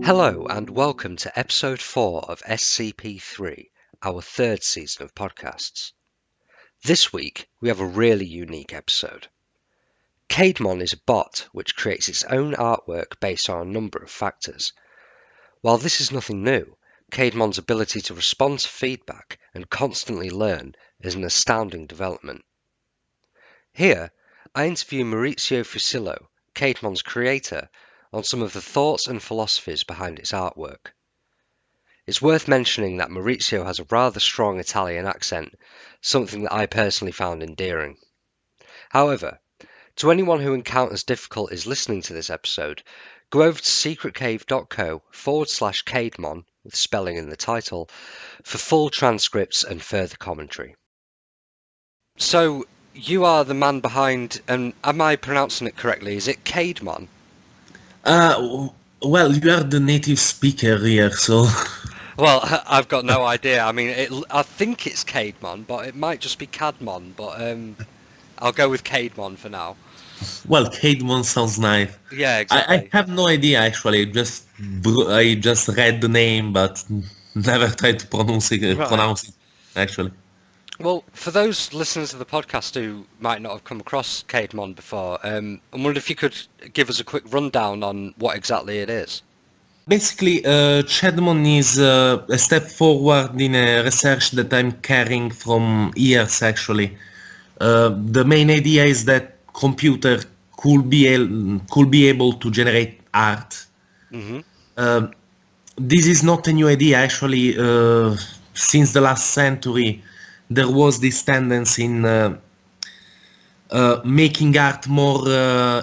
Hello and welcome to episode 4 of SCP3, our third season of podcasts. This week we have a really unique episode. Caedmon is a bot which creates its own artwork based on a number of factors. While this is nothing new, Caedmon's ability to respond to feedback and constantly learn is an astounding development. Here, I interview Maurizio Fusillo, Caedmon's creator, on some of the thoughts and philosophies behind its artwork. It's worth mentioning that Maurizio has a rather strong Italian accent, something that I personally found endearing. However, to anyone who encounters difficulties listening to this episode, go over to secretcave.co/Caedmon, with spelling in the title, for full transcripts and further commentary. So, you are the man behind, and am I pronouncing it correctly? Is it Caedmon? Well, you are the native speaker here, so... Well, I've got no idea. I mean, I think it's Caedmon, but it might just be Cadmon, but I'll go with Caedmon for now. Well, Caedmon sounds nice. Yeah, exactly. I have no idea, actually. I just read the name, but never tried to pronounce it, actually. Well, for those listeners of the podcast who might not have come across Caedmon before, I wondered if you could give us a quick rundown on what exactly it is. Basically, Caedmon is a step forward in a research that I'm carrying from years, actually. The main idea is that computer could be able to generate art. Mm-hmm. This is not a new idea, actually. Since the last century, there was this tendency in making art more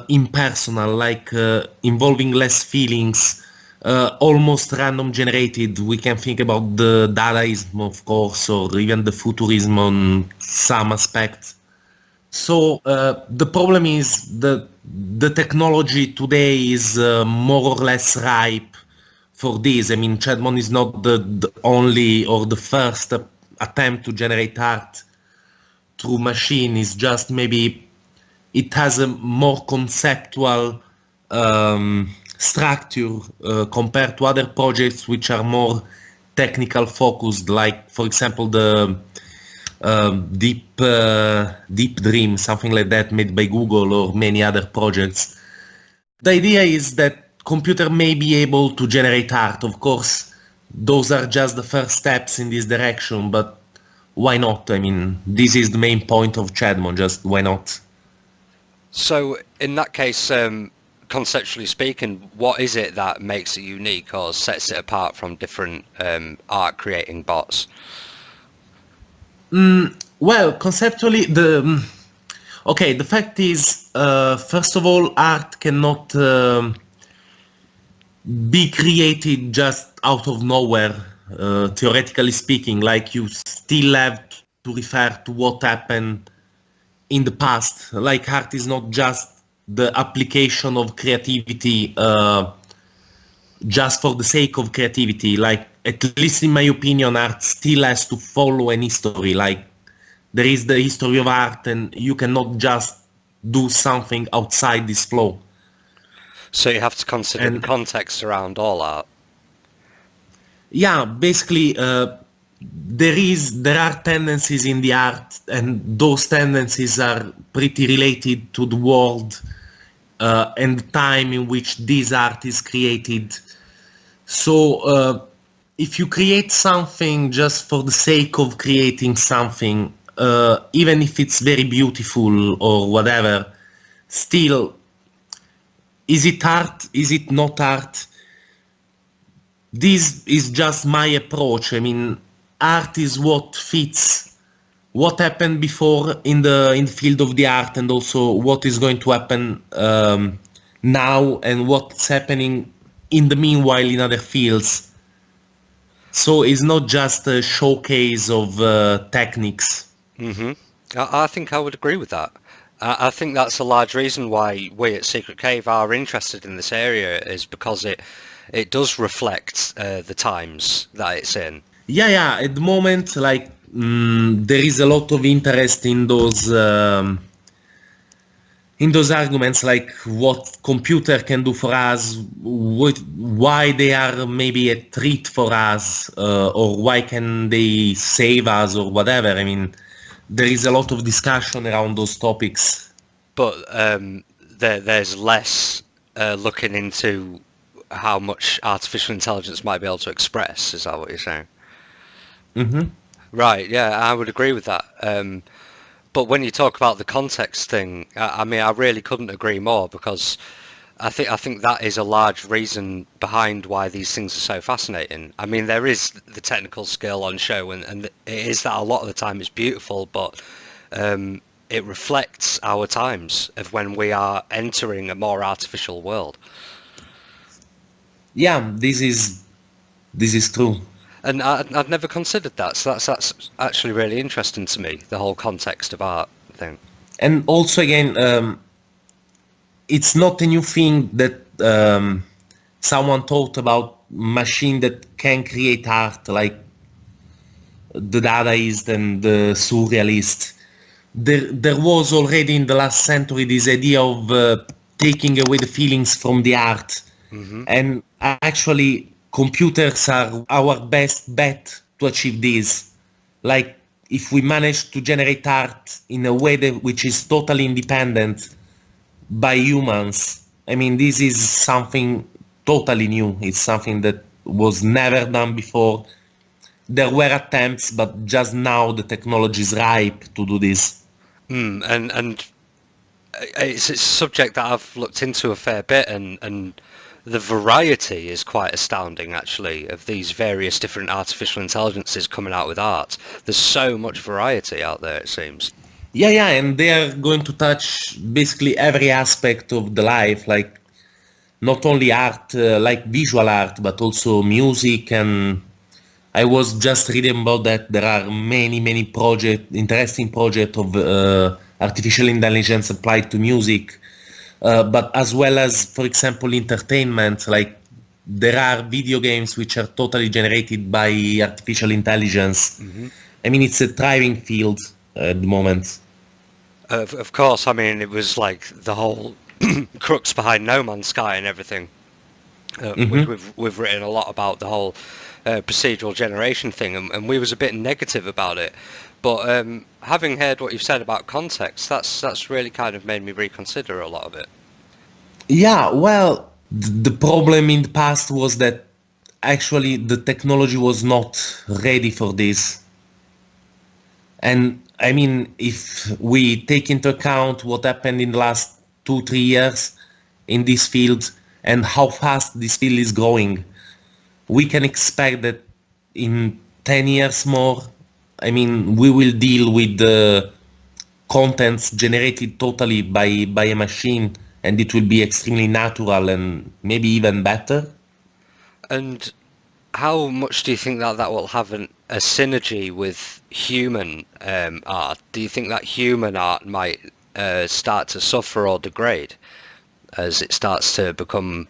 impersonal, like involving less feelings, almost random generated. We can think about the Dadaism, of course, or even the Futurism on some aspects. So the problem is that the technology today is more or less ripe for this. I mean, Caedmon is not the only or the first attempt to generate art through machine. It's just maybe it has a more conceptual structure compared to other projects which are more technical focused, like, for example, the Deep Dream, something like that, made by Google, or many other projects. The idea is that computer may be able to generate art. Of course, those are just the first steps in this direction, but why not? I mean, this is the main point of Caedmon, just why not? So, in that case, conceptually speaking, what is it that makes it unique or sets it apart from different art creating bots? Well, conceptually, the fact is, first of all, art cannot be created just out of nowhere, theoretically speaking. Like, you still have to refer to what happened in the past. Like, art is not just the application of creativity just for the sake of creativity. Like, at least in my opinion, art still has to follow an history. Like, there is the history of art, and you cannot just do something outside this flow. So you have to consider the context around all art. Yeah, basically, there are tendencies in the art, and those tendencies are pretty related to the world and the time in which this art is created. So if you create something just for the sake of creating something, even if it's very beautiful or whatever, still, is it art? Is it not art? This is just my approach. I mean, art is what fits what happened before in the field of the art, and also what is going to happen now, and what's happening in the meanwhile in other fields. So it's not just a showcase of techniques. Mm-hmm. I think I would agree with that. I think that's a large reason why we at Secret Cave are interested in this area, is because it does reflect the times that it's in. Yeah. At the moment, like, there is a lot of interest in those in those arguments, like what computer can do for us, why they are maybe a threat for us, or why can they save us or whatever. I mean, there is a lot of discussion around those topics. But there's less looking into how much artificial intelligence might be able to express. Is that what you're saying? Hmm. Right. Yeah, I would agree with that. But when you talk about the context thing, I mean, I really couldn't agree more because I think that is a large reason behind why these things are so fascinating. I mean, there is the technical skill on show, and it is that a lot of the time it's beautiful, but it reflects our times of when we are entering a more artificial world. Yeah, this is true. And I'd never considered that, so that's actually really interesting to me, the whole context of art thing. And also again, it's not a new thing that someone thought about machine that can create art, like the Dadaist and the Surrealist. There was already in the last century this idea of taking away the feelings from the art. Hmm. And actually, computers are our best bet to achieve this. Like, if we manage to generate art in a way that which is totally independent by humans, I mean, this is something totally new. It's something that was never done before. There were attempts, but just now the technology is ripe to do this. And it's a subject that I've looked into a fair bit, and the variety is quite astounding, actually, of these various different artificial intelligences coming out with art. There's so much variety out there, it seems. Yeah, yeah, and they are going to touch basically every aspect of the life, like not only art, like visual art, but also music. And I was just reading about that. There are many interesting project of artificial intelligence applied to music, but as well as, for example, entertainment. Like there are video games which are totally generated by artificial intelligence. Hmm. I mean, it's a thriving field at the moment. Of course, I mean, it was like the whole crux behind No Man's Sky and everything, which Hmm. we've written a lot about the whole procedural generation thing, and we was a bit negative about it. But having heard what you've said about context, that's really kind of made me reconsider a lot of it. Yeah, well, the problem in the past was that actually the technology was not ready for this. And I mean, if we take into account what happened in the last 2, 3 years in this field and how fast this field is growing, we can expect that in 10 years more, I mean, we will deal with the contents generated totally by a machine, and it will be extremely natural and maybe even better. And how much do you think that that will have a synergy with human art? Do you think that human art might start to suffer or degrade as it starts to become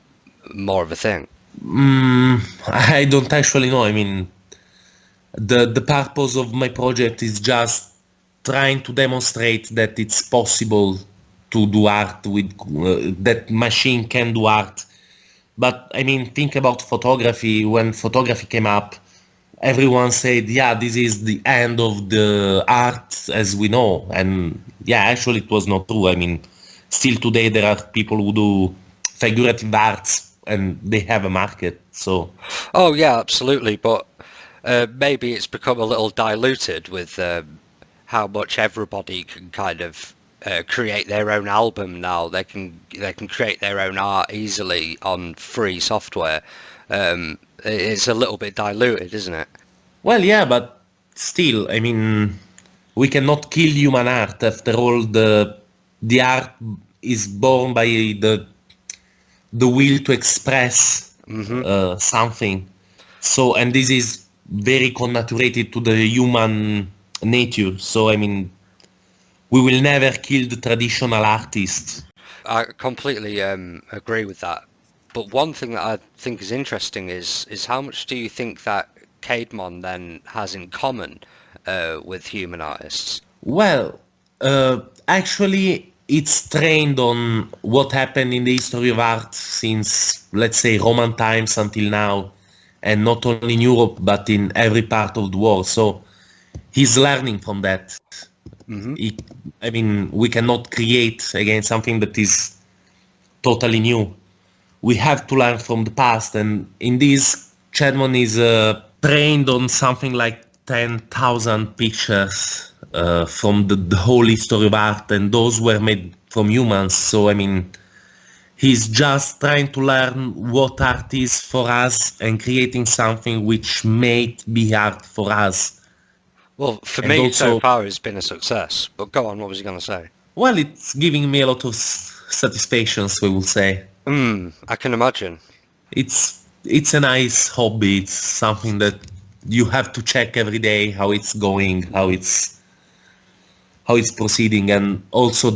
more of a thing? I don't actually know. I mean, the purpose of my project is just trying to demonstrate that it's possible to do art with that machine can do art. But I mean, think about photography. When photography came up, everyone said, yeah, this is the end of the art as we know. And yeah, actually it was not true. I mean, still today there are people who do figurative arts and they have a market. So Oh yeah, absolutely. But maybe it's become a little diluted with how much everybody can kind of create their own album now. They can create their own art easily on free software. It's a little bit diluted, isn't it? well, yeah, but still, I mean, we cannot kill human art. After all, the art is born by the will to express Hmm. something. So, and this is very connaturated to the human nature. So, I mean, we will never kill the traditional artist. I completely agree with that. But one thing that I think is interesting is how much do you think that Caedmon then has in common with human artists? Well, actually, it's trained on what happened in the history of art since, let's say, Roman times until now, and not only in Europe but in every part of the world. So he's learning from that. Mm-hmm. I mean, we cannot create again something that is totally new. We have to learn from the past, and in this, Caedmon is trained on something like 10,000 pictures from the whole history of art, and those were made from humans. So, I mean, he's just trying to learn what art is for us and creating something which may be art for us. Well, for And me, so also, far, it's been a success. But go on, what was you going to say? well, it's giving me a lot of satisfactions, we will say. I can imagine. It's a nice hobby. It's something that you have to check every day how it's going, how it's proceeding, and also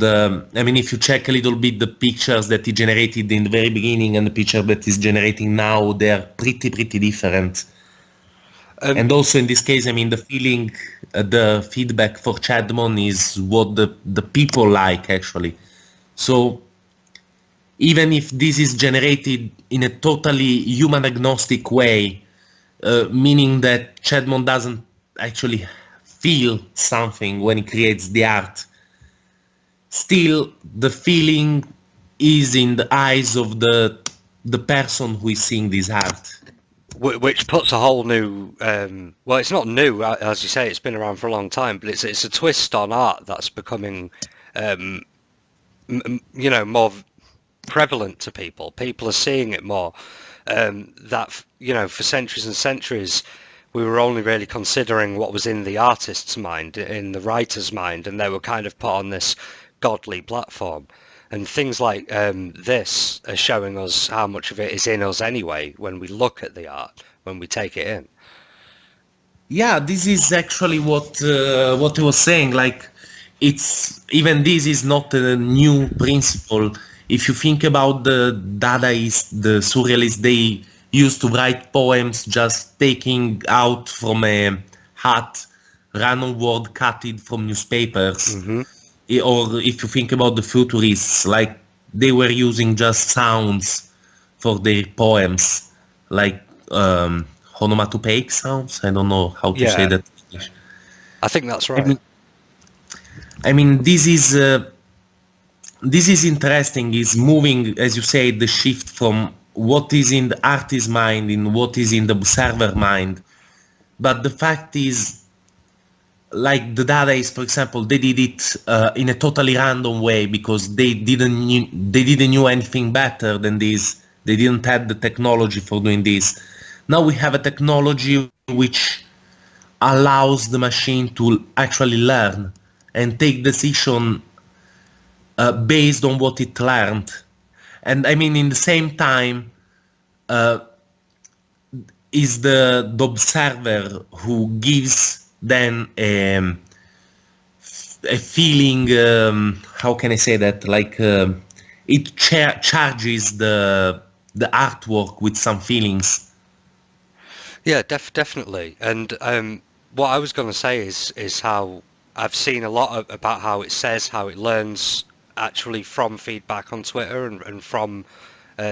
I mean, if you check a little bit the pictures that he generated in the very beginning and the picture that he's generating now, they're pretty different. And also in this case, I mean, the feeling, the feedback for Caedmon is what the people like actually. So even if this is generated in a totally human agnostic way, meaning that Caedmon doesn't actually feel something when he creates the art, still the feeling is in the eyes of the person who is seeing this art. Which puts a whole new, well, it's not new, as you say, it's been around for a long time, but it's a twist on art that's becoming, more prevalent to people. People are seeing it more. That, for centuries and centuries, we were only really considering what was in the artist's mind, in the writer's mind, and they were kind of put on this godly platform. And things like this are showing us how much of it is in us anyway when we look at the art, when we take it in. Yeah, this is actually what I was saying. Like, it's even this is not a new principle. If you think about the Dadaists, the Surrealists, they used to write poems just taking out from a hat random word cutted from newspapers. Mm-hmm. Or if you think about the Futurists, like they were using just sounds for their poems, like onomatopoeic sounds. I don't know how to say Yeah, that in English. I think that's I right. mean, I mean, this is interesting. Is moving, as you say, the shift from what is in the artist's mind in what is in the observer mind. But the fact is, like the Dadaists, for example, they did it in a totally random way because they didn't knew anything better than this. They didn't have the technology for doing this. Now we have a technology which allows the machine to actually learn and take decision based on what it learned. And I mean, in the same time, is the observer who gives then a feeling. How can I say that? Like it charges the artwork with some feelings. Yeah, definitely. And what I was going to say is how I've seen a lot about how it says how it learns actually from feedback on Twitter and from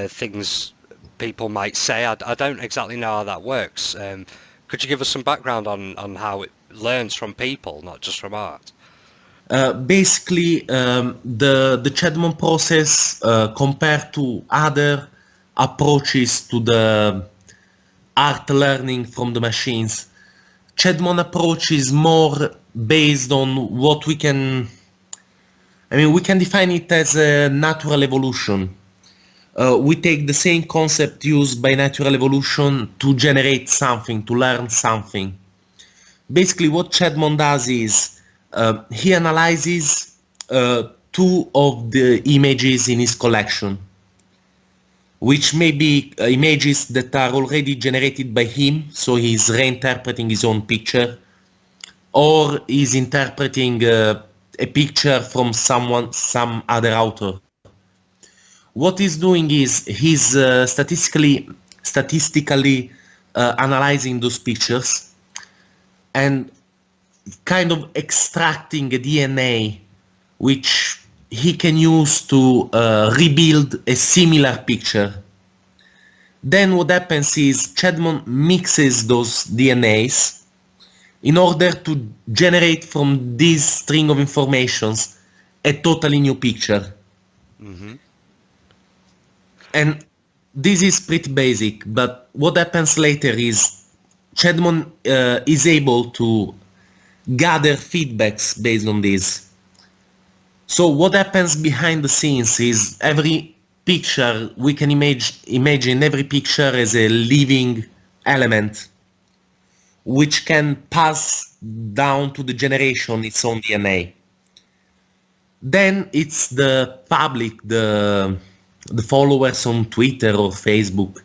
things people might say. I don't exactly know how that works. Could you give us some background on how it learns from people, not just from art? Basically, the Caedmon process compared to other approaches to the art learning from the machines, Caedmon approach is more based on what we can. I mean, we can define it as a natural evolution. We take the same concept used by natural evolution to generate something, to learn something. Basically, what Caedmon does is he analyzes two of the images in his collection, which may be images that are already generated by him, so he's reinterpreting his own picture, or he's interpreting a picture from some other author. What he's doing is he's statistically analyzing those pictures and kind of extracting a DNA which he can use to rebuild a similar picture. Then what happens is Caedmon mixes those DNAs in order to generate from this string of informations a totally new picture. And this is pretty basic, but what happens later is Caedmon is able to gather feedbacks based on this. So what happens behind the scenes is every picture, we can imagine every picture as a living element which can pass down to the generation its own DNA. Then it's the public, the followers on Twitter or Facebook,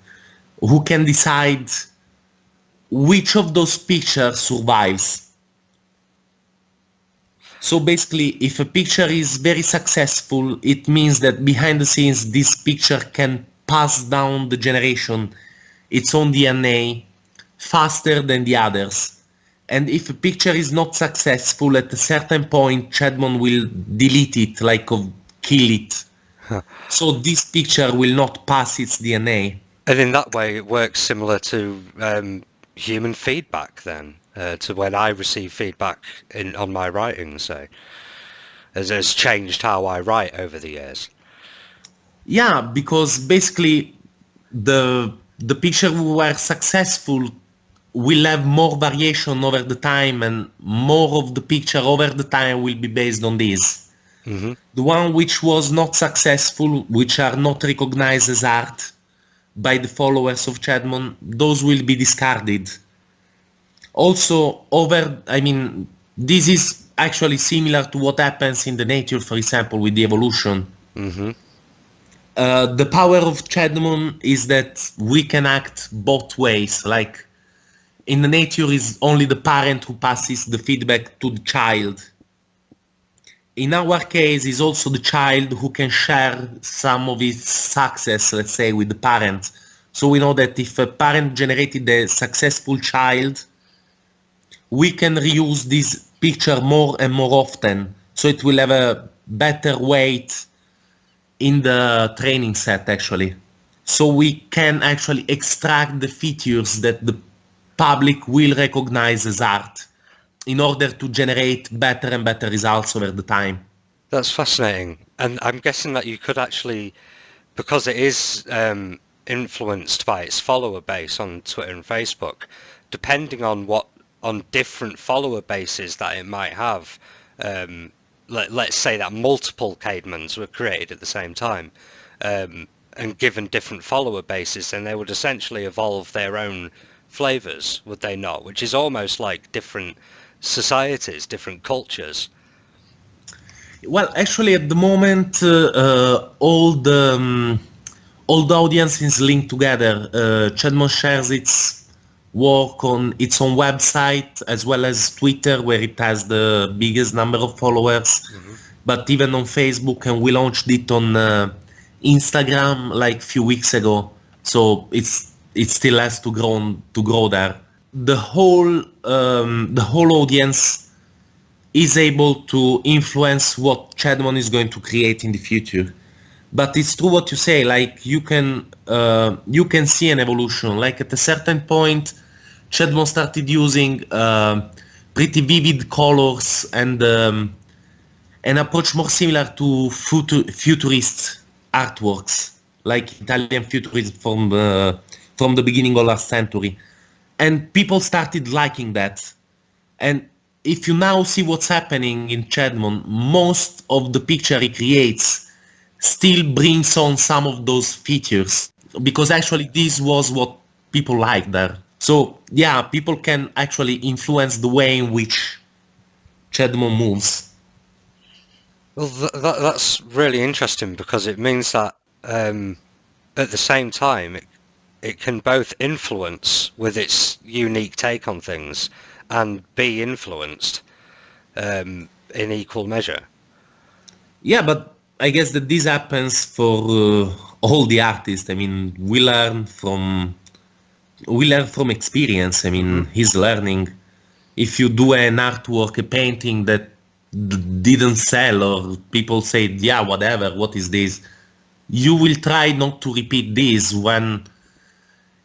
who can decide which of those pictures survives. So basically, if a picture is very successful, it means that behind the scenes, this picture can pass down the generation its own DNA faster than the others. And if a picture is not successful, at a certain point, Caedmon will delete it, like kill it. So this picture will not pass its DNA. And in that way, it works similar to human feedback then, to when I receive feedback on my writing, say. Has changed how I write over the years. Yeah, because basically the picture who were successful will have more variation over the time, and more of the picture over the time will be based on this. Mm-hmm. The one which was not successful, which are not recognized as art by the followers of Caedmon, those will be discarded. Also, this is actually similar to what happens in the nature, for example, with the evolution. Mm-hmm. The power of Caedmon is that we can act both ways. Like in the nature, is only the parent who passes the feedback to the child. In our case, is also the child who can share some of his success, let's say, with the parent. So we know that if a parent generated a successful child, we can reuse this picture more and more often. So it will have a better weight in the training set, actually. So we can actually extract the features that the public will recognize as art in order to generate better and better results over the time. That's fascinating. And I'm guessing that you could actually, because it is influenced by its follower base on Twitter and Facebook, depending on different follower bases that it might have, let's say that multiple Caedmons were created at the same time, and given different follower bases, then they would essentially evolve their own flavors, would they not? Which is almost like different societies, different cultures. Well, actually, at the moment, all the audience is linked together. Caedmon shares its work on its own website as well as Twitter, where it has the biggest number of followers. Mm-hmm. But even on Facebook, and we launched it on Instagram like a few weeks ago. So it still has to grow there. The whole audience is able to influence what Caedmon is going to create in the future. But it's true what you say, like you can see an evolution. Like at a certain point, Caedmon started using pretty vivid colors and an approach more similar to futurist artworks, like Italian futurism from the beginning of last century. And people started liking that. And if you now see what's happening in Caedmon, most of the picture he creates still brings on some of those features, because actually this was what people liked there. So yeah, people can actually influence the way in which Caedmon moves. Well, that's really interesting, because it means that at the same time it can both influence with its unique take on things and be influenced in equal measure. Yeah, but I guess that this happens for all the artists. I mean, we learn from experience. I mean, he's learning. If you do an artwork, a painting that didn't sell, or people said, yeah, whatever, what is this? You will try not to repeat this when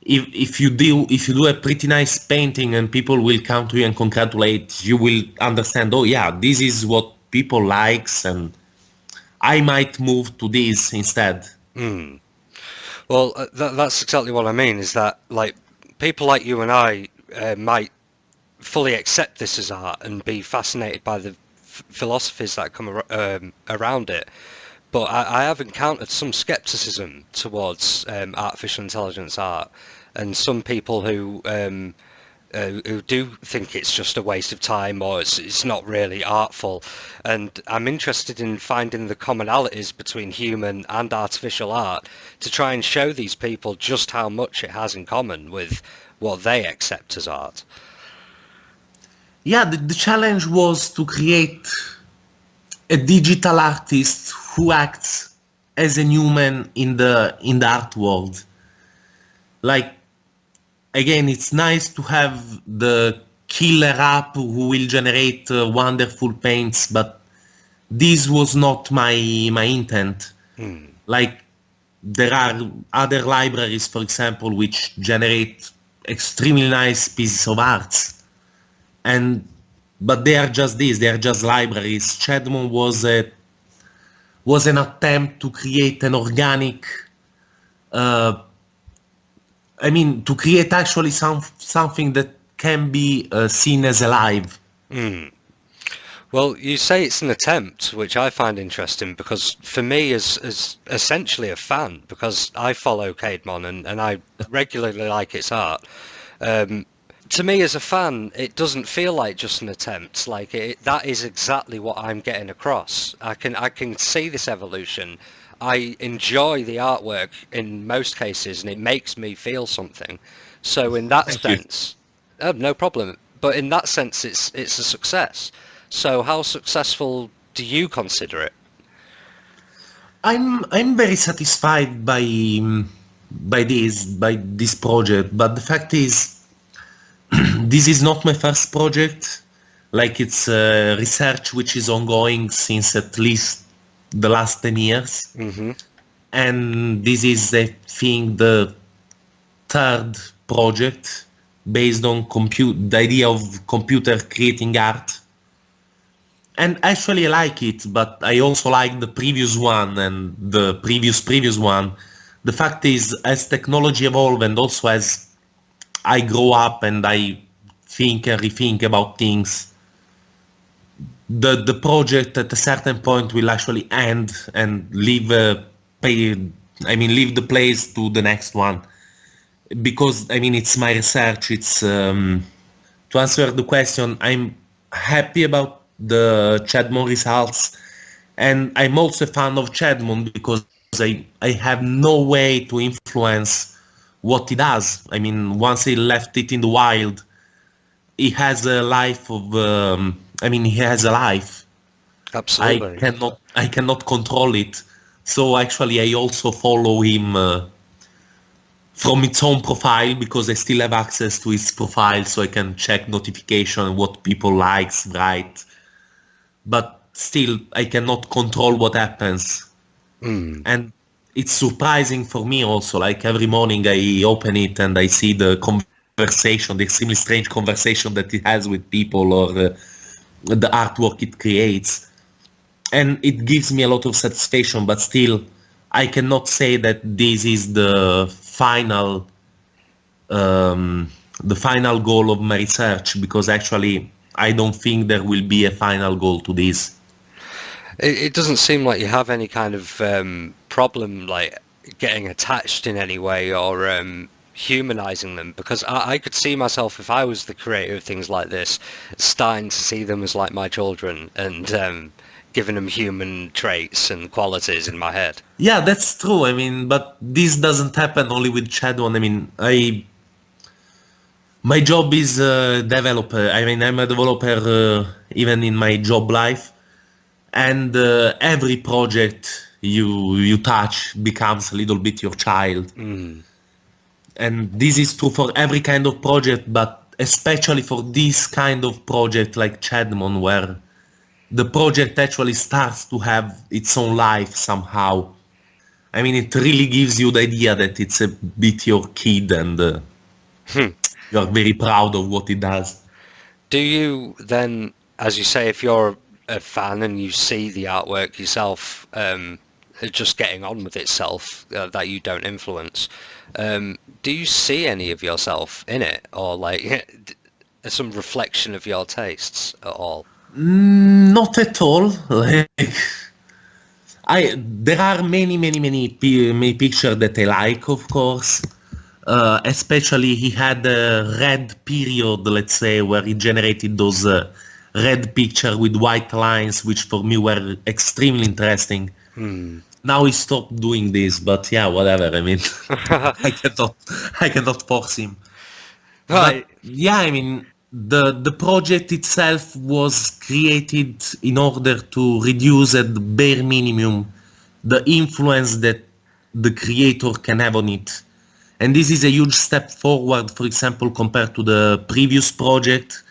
if you do a pretty nice painting and people will come to you and congratulate, you will understand, oh yeah, this is what people likes, and I might move to this instead. Well, that's exactly what I mean, is that like people like you and I might fully accept this as art and be fascinated by the philosophies that come around it. But I have encountered some skepticism towards artificial intelligence art, and some people who do think it's just a waste of time, or it's not really artful. And I'm interested in finding the commonalities between human and artificial art to try and show these people just how much it has in common with what they accept as art. Yeah, the challenge was to create a digital artist who acts as a human in the art world. Like, again, it's nice to have the killer app who will generate wonderful paints, but this was not my intent. Like, there are other libraries, for example, which generate extremely nice pieces of art, but they are just this. They are just libraries. Caedmon was an attempt to create an organic. To create actually something that can be seen as alive. Well, you say it's an attempt, which I find interesting, because for me, as essentially a fan, because I follow Caedmon and I regularly like its art, to me as a fan, it doesn't feel like just an attempt. Like that is exactly what I'm getting across. I can see this evolution. I enjoy the artwork in most cases, and it makes me feel something. So in that sense, oh, no problem. But in that sense, it's a success. So how successful do you consider it? I'm very satisfied by this project, but the fact is, this is not my first project. Like, it's research which is ongoing since at least the last 10 years. And this is, I think, the third project based on the idea of computer creating art. And actually I like it, but I also like the previous one and the previous one. The fact is, as technology evolves and also as I grow up and I think and rethink about things, the project at a certain point will actually end and leave the place to the next one. Because it's my research. It's to answer the question, I'm happy about the Caedmon results, and I'm also a fan of Caedmon because I have no way to influence what he does. Once he left it in the wild, he has a life of he has a life. Absolutely. I cannot control it. So actually I also follow him from its own profile, because I still have access to his profile, so I can check notification, what people likes, write. But still, I cannot control what happens. And it's surprising for me also. Like, every morning I open it and I see the conversation, the extremely strange conversation that it has with people, or the artwork it creates. And it gives me a lot of satisfaction, but still, I cannot say that this is the final goal of my research, because actually I don't think there will be a final goal to this. It doesn't seem like you have any kind of problem like getting attached in any way, or humanizing them, because I could see myself, if I was the creator of things like this, starting to see them as like my children, and giving them human traits and qualities in my head. Yeah, that's true. But this doesn't happen only with Caedmon. My job is a developer. I'm a developer even in my job life, and every project you touch becomes a little bit your child. And this is true for every kind of project, but especially for this kind of project like Caedmon, where the project actually starts to have its own life somehow. I mean, it really gives you the idea that it's a bit your kid and you're very proud of what it does. Do you then, as you say, if you're a fan and you see the artwork yourself, just getting on with itself, that you don't influence, do you see any of yourself in it, or like some reflection of your tastes at all? Not at all. Like, there are many pictures that I like, of course. Especially he had a red period, let's say, where he generated those red picture with white lines, which for me were extremely interesting. Now he stopped doing this, but yeah, whatever. I mean, I cannot force him. Right. But yeah, I mean, the project itself was created in order to reduce at the bare minimum the influence that the creator can have on it. And this is a huge step forward, for example, compared to the previous project,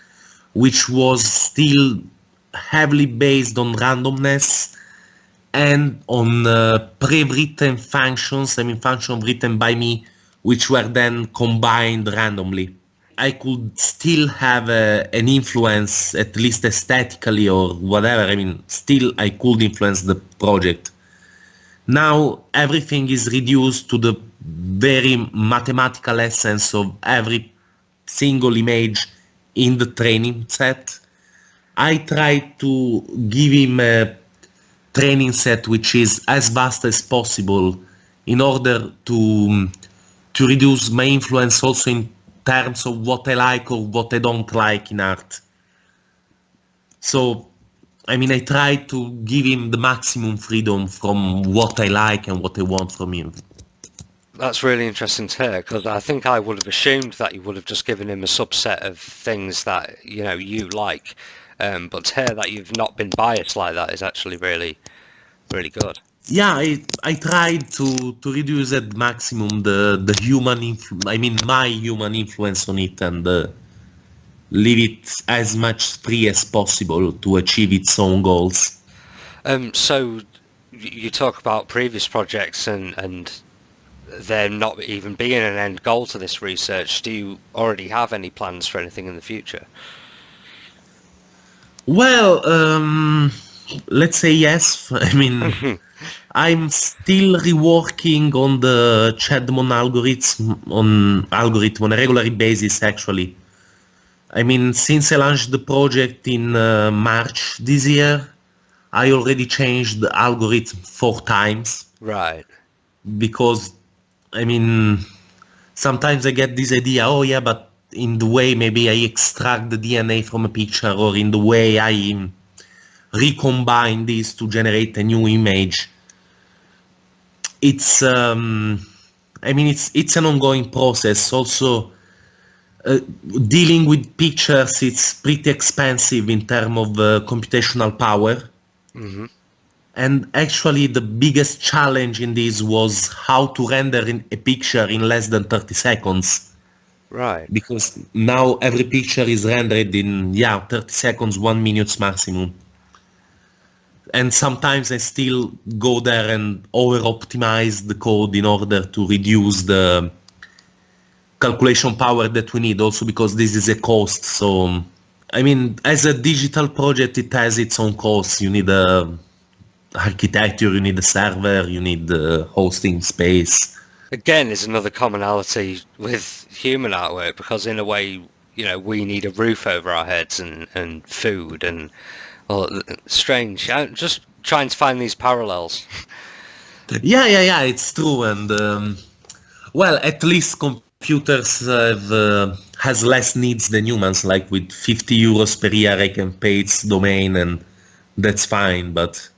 which was still heavily based on randomness and on pre-written functions, I mean functions written by me, which were then combined randomly. I could still have an influence, at least aesthetically or whatever. I mean, still I could influence the project. Now everything is reduced to the very mathematical essence of every single image in the training set. I try to give him a training set which is as vast as possible in order to reduce my influence also in terms of what I like or what I don't like in art. So, I mean, I try to give him the maximum freedom from what I like and what I want from him. That's really interesting to hear, because I think I would have assumed that you would have just given him a subset of things that, you know, you like. But to hear that you've not been biased like that is actually really, really good. Yeah, I tried to reduce at maximum the human my human influence on it and leave it as much free as possible to achieve its own goals. So you talk about previous projects and there not even being an end goal to this research. Do you already have any plans for anything in the future? Well, let's say yes. I mean, I'm still reworking on the Caedmon algorithm on a regular basis, actually. I mean, since I launched the project in March this year, I already changed the algorithm 4 times. Right. Because, I mean, sometimes I get this idea, oh yeah, but in the way maybe I extract the DNA from a picture, or in the way I recombine this to generate a new image. It's, I mean, it's an ongoing process. Also, dealing with pictures, it's pretty expensive in terms of computational power. Mm-hmm. And actually, the biggest challenge in this was how to render a picture in less than 30 seconds. Right. Because now every picture is rendered in, 30 seconds, 1 minute maximum. And sometimes I still go there and over-optimize the code in order to reduce the calculation power that we need, also because this is a cost. So, I mean, as a digital project, it has its own costs. You need a architecture, you need a server, you need hosting space. Again, is another commonality with human artwork, because in a way, you know, we need a roof over our heads and food and, well, strange. I'm just trying to find these parallels. Yeah, it's true. And, well, at least computers has less needs than humans. Like with 50 euros per year, I can pay its domain and that's fine. But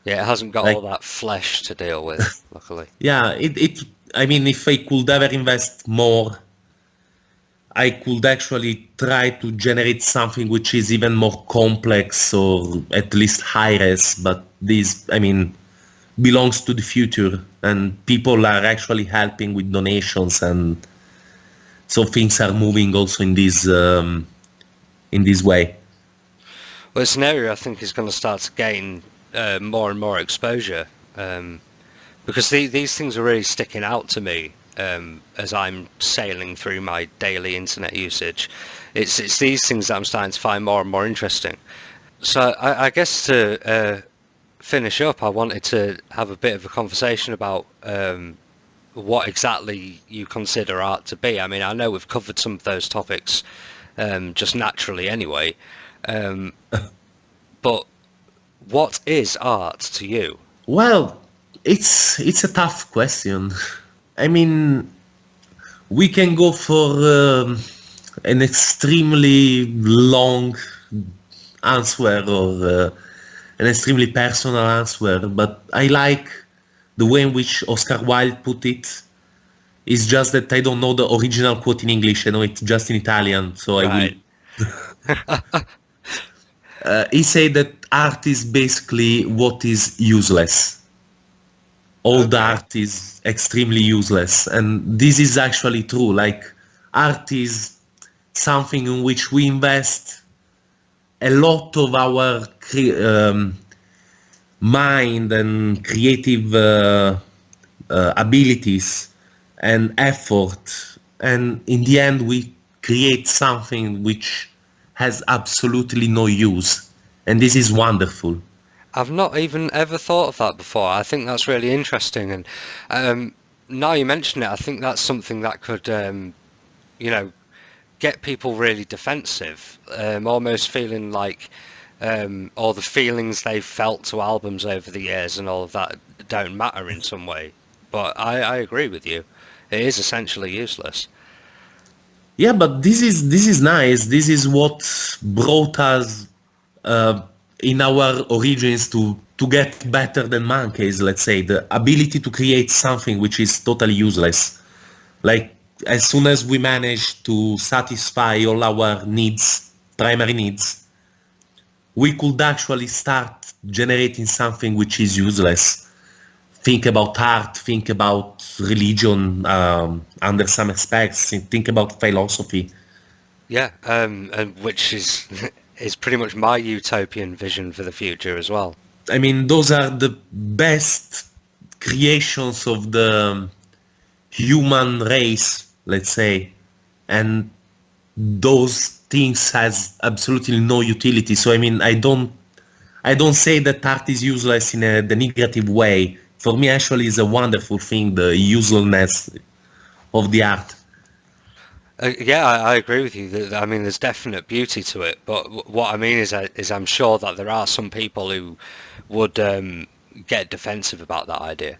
Yeah, it hasn't got like, all that flesh to deal with, luckily. yeah, I mean, if I could ever invest more, I could actually try to generate something which is even more complex or at least high res, but this, I mean, belongs to the future and people are actually helping with donations, and so things are moving also in this way. Well, it's an area I think is going to start to gain more and more exposure, because these things are really sticking out to me as I'm sailing through my daily internet usage. It's these things that I'm starting to find more and more interesting. So I guess to finish up, I wanted to have a bit of a conversation about what exactly you consider art to be. I mean, I know we've covered some of those topics just naturally anyway, but what is art to you? Well, it's a tough question. I mean, we can go for an extremely long answer or an extremely personal answer, but I like the way in which Oscar Wilde put it. It's just that I don't know the original quote in English. I know it just in Italian, so I will. Right. He said that art is basically what is useless. All the Okay. art is extremely useless, and this is actually true. Like, art is something in which we invest a lot of our mind and creative abilities and effort, and in the end we create something which has absolutely no use, and this is wonderful. I've not even ever thought of that before. I think that's really interesting, and now you mention it, I think that's something that could, you know, get people really defensive, almost feeling like all the feelings they've felt to albums over the years and all of that don't matter in some way. But I agree with you. It is essentially useless. Yeah, but this is nice. This is what brought us uh, in our origins to get better than monkeys. Let's say the ability to create something which is totally useless. Like, as soon as we manage to satisfy all our needs, primary needs, we could actually start generating something which is useless. Think about art, think about religion under some aspects, think about philosophy. Yeah, and which is is pretty much my utopian vision for the future as well. I mean, those are the best creations of the human race, let's say, and those things has absolutely no utility. So I mean, I don't say that art is useless in the negative way. For me, actually, is a wonderful thing, the uselessness of the art. Yeah, I agree with you. I mean, there's definite beauty to it, but what I mean is I'm sure that there are some people who would get defensive about that idea.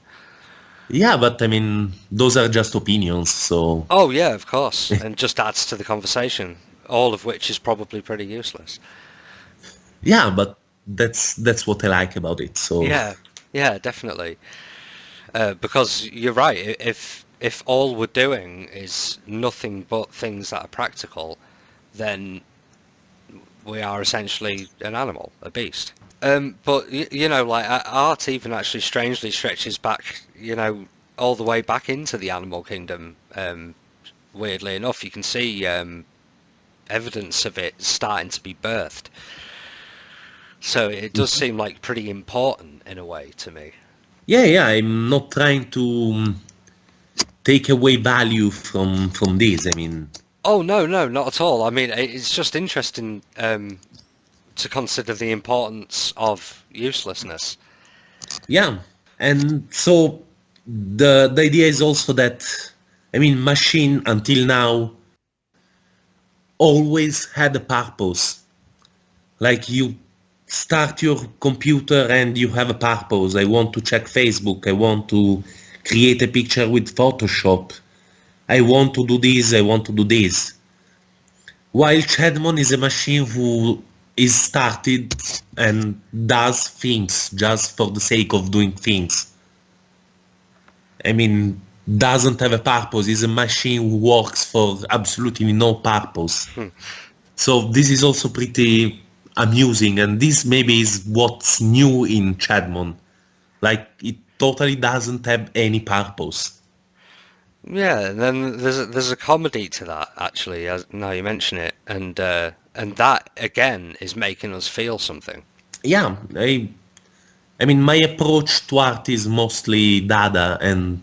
Yeah, but I mean, those are just opinions. So Oh yeah, of course, and just adds to the conversation, all of which is probably pretty useless. yeah, but that's what I like about it. So Yeah, yeah, definitely. Because you're right. If all we're doing is nothing but things that are practical, then we are essentially an animal, a beast. But you know, like art even actually strangely stretches back, you know, all the way back into the animal kingdom. Weirdly enough, you can see evidence of it starting to be birthed. So it does seem like pretty important in a way to me. yeah, I'm not trying to take away value from this. I mean, Oh no, no, not at all. I mean, it's just interesting to consider the importance of uselessness. yeah, and so the idea is also that, I mean, machine until now always had a purpose. Like, you start your computer and you have a purpose. I want to check Facebook. I want to create a picture with Photoshop. I want to do this. I want to do this. While Caedmon is a machine who is started and does things just for the sake of doing things. I mean, doesn't have a purpose. Is a machine who works for absolutely no purpose. Hmm. So this is also pretty amusing, and this maybe is what's new in Caedmon. Like, it totally doesn't have any purpose. Yeah, and then there's a comedy to that actually. As now you mention it, and And that, again, is making us feel something. Yeah, I mean, my approach to art is mostly Dada, and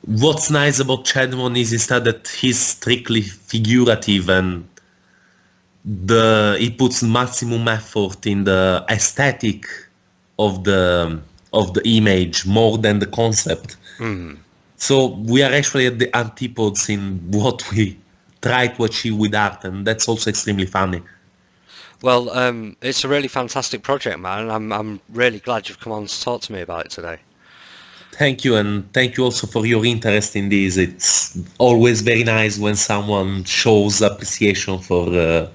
what's nice about Caedmon is instead that he's strictly figurative and he puts maximum effort in the aesthetic of the image more than the concept. So we are actually at the antipodes in what we try to achieve with art, and that's also extremely funny. Well, it's a really fantastic project, man, and I'm really glad you've come on to talk to me about it today. Thank you, and thank you also for your interest in this. It's always very nice when someone shows appreciation for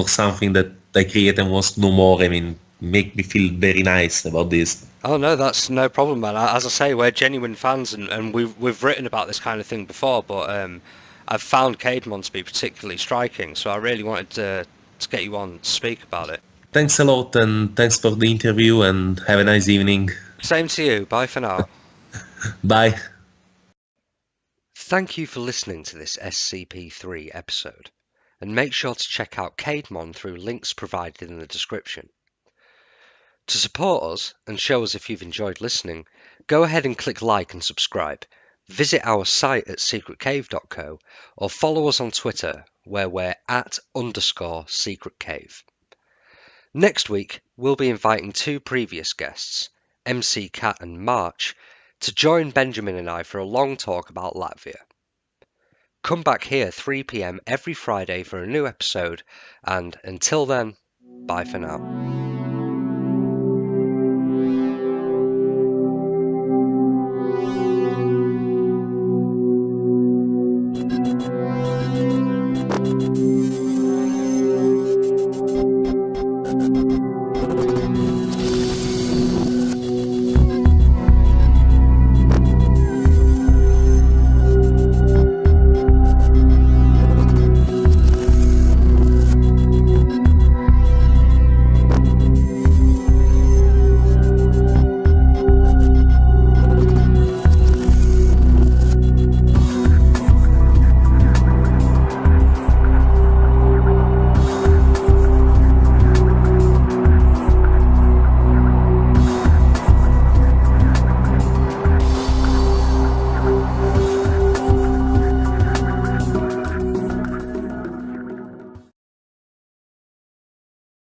something that they create and wants to know more. I mean, make me feel very nice about this. Oh no, that's no problem, man. As I say, we're genuine fans, and we've written about this kind of thing before, but I've found Caedmon to be particularly striking, so I really wanted to get you on to speak about it. Thanks a lot, and thanks for the interview, and have a nice evening. Same to you. Bye for now. Bye. Thank you for listening to this SCP-3 episode, and make sure to check out Caedmon through links provided in the description. To support us and show us if you've enjoyed listening, go ahead and click like and subscribe. Visit our site at secretcave.co or follow us on Twitter where we're @_secretcave. Next week, we'll be inviting two previous guests, MC Cat and March, to join Benjamin and I for a long talk about Latvia. Come back here 3 p.m. every Friday for a new episode, and until then, bye for now.